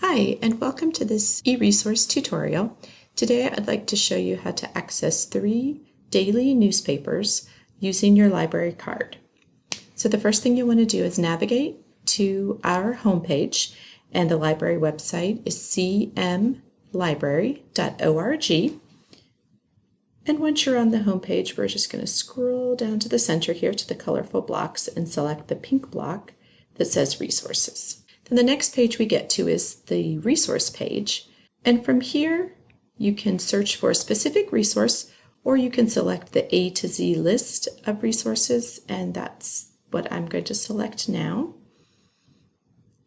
Hi, and welcome to this e-resource tutorial. Today I'd like to show you how to access 3 daily newspapers using your library card. So the first thing you want to do is navigate to our homepage, and the library website is cmlibrary.org. And once you're on the homepage, we're just going to scroll down to the center here to the colorful blocks and select the pink block that says Resources. Then the next page we get to is the resource page, and from here you can search for a specific resource, or you can select the A to Z list of resources, and that's what I'm going to select now.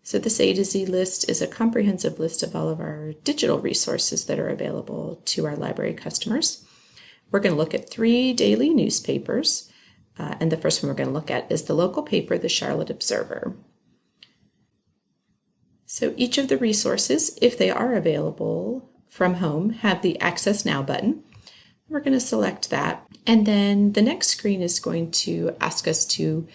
So this A to Z list is a comprehensive list of all of our digital resources that are available to our library customers. We're going to look at 3 daily newspapers, and the first one we're going to look at is the local paper, the Charlotte Observer. So each of the resources, if they are available from home, have the Access Now button. We're going to select that, and then the next screen is going to ask us to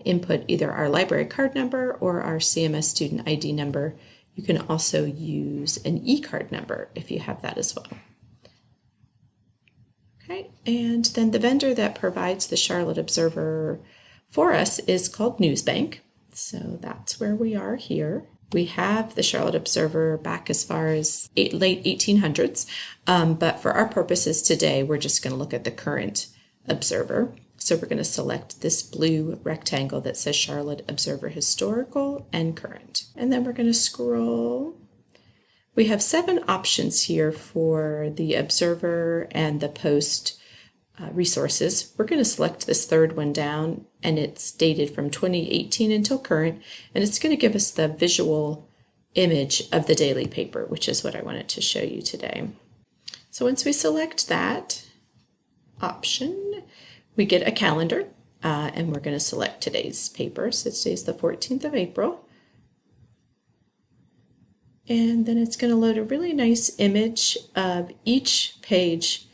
input either our library card number or our CMS student ID number. You can also use an e-card number if you have that as well. Okay, and then the vendor that provides the Charlotte Observer for us is called Newsbank. So that's where we are here. We have the Charlotte Observer back as far as late 1800s, but for our purposes today, we're just going to look at the current Observer. So we're going to select this blue rectangle that says Charlotte Observer Historical and Current. And then we're going to scroll. We have 7 options here for the Observer and the Post resources. We're going to select this third one down, and it's dated from 2018 until current, and it's going to give us the visual image of the daily paper, which is what I wanted to show you today. So once we select that option, we get a calendar, and we're going to select today's paper. So today's the 14th of April. And then it's going to load a really nice image of each page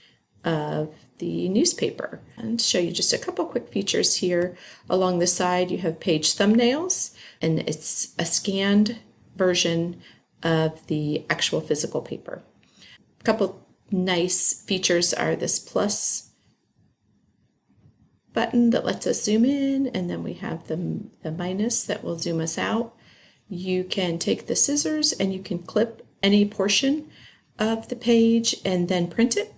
of the newspaper and show you just a couple quick features here. Along the side you have page thumbnails, and it's a scanned version of the actual physical paper. A couple nice features are this plus button that lets us zoom in, and then we have the minus that will zoom us out. You can take the scissors and you can clip any portion of the page and then print it.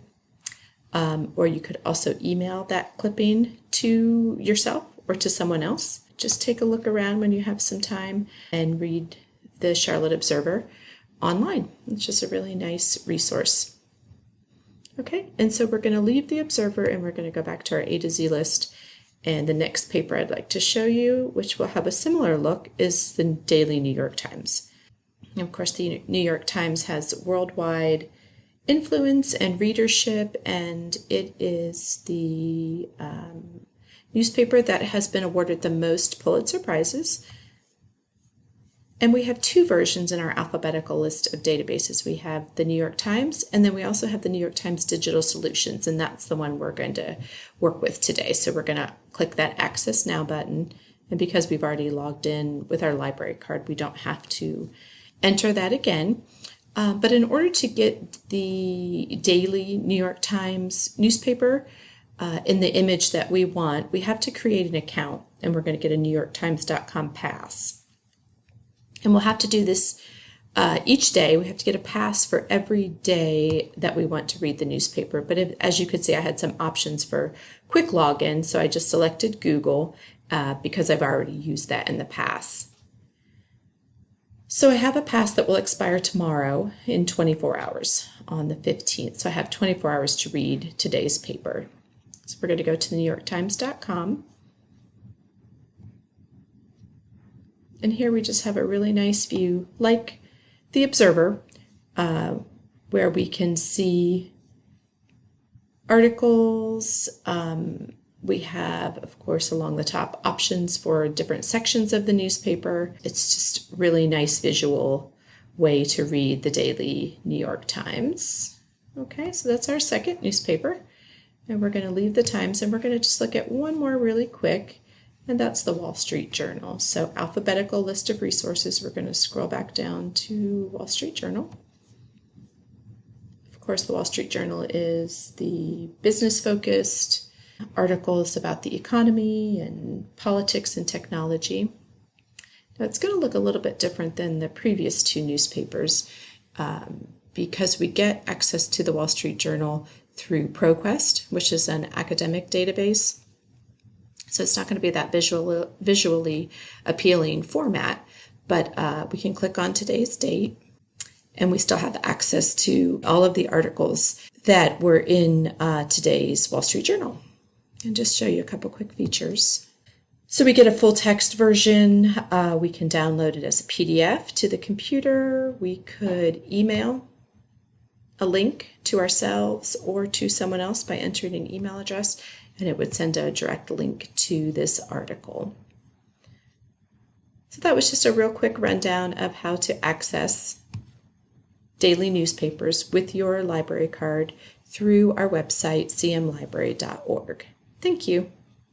Or you could also email that clipping to yourself or to someone else. Just take a look around when you have some time and read the Charlotte Observer online. It's just a really nice resource. Okay, and so we're going to leave the Observer and we're going to go back to our A to Z list. And the next paper I'd like to show you, which will have a similar look, is the Daily New York Times. And of course, the New York Times has worldwide influence and readership, and it is the newspaper that has been awarded the most Pulitzer Prizes. And we have 2 versions in our alphabetical list of databases. We have the New York Times, and then we also have the New York Times Digital Solutions, and that's the one we're going to work with today. So we're going to click that Access Now button, and because we've already logged in with our library card, we don't have to enter that again. But in order to get the daily New York Times newspaper in the image that we want, we have to create an account, and we're going to get a NewYorkTimes.com pass. And we'll have to do this each day. We have to get a pass for every day that we want to read the newspaper. But as you could see, I had some options for quick login, so I just selected Google because I've already used that in the past. So I have a pass that will expire tomorrow in 24 hours on the 15th. So I have 24 hours to read today's paper. So we're going to go to NewYorkTimes.com. And here we just have a really nice view, like the Observer, where we can see articles. We have, of course, along the top options for different sections of the newspaper. It's just really nice visual way to read the daily New York Times. Okay, so that's our second newspaper. And we're going to leave the Times, and we're going to just look at one more really quick. and that's the Wall Street Journal. So alphabetical list of resources, we're going to scroll back down to Wall Street Journal. Of course, the Wall Street Journal is the business-focused articles about the economy and politics and technology. Now, it's going to look a little bit different than the previous two newspapers because we get access to the Wall Street Journal through ProQuest, which is an academic database. So it's not going to be that visually appealing format, but we can click on today's date, and we still have access to all of the articles that were in today's Wall Street Journal. And just show you a couple quick features. So we get a full text version. We can download it as a PDF to the computer. We could email a link to ourselves or to someone else by entering an email address, and it would send a direct link to this article. So that was just a real quick rundown of how to access daily newspapers with your library card through our website, cmlibrary.org. Thank you.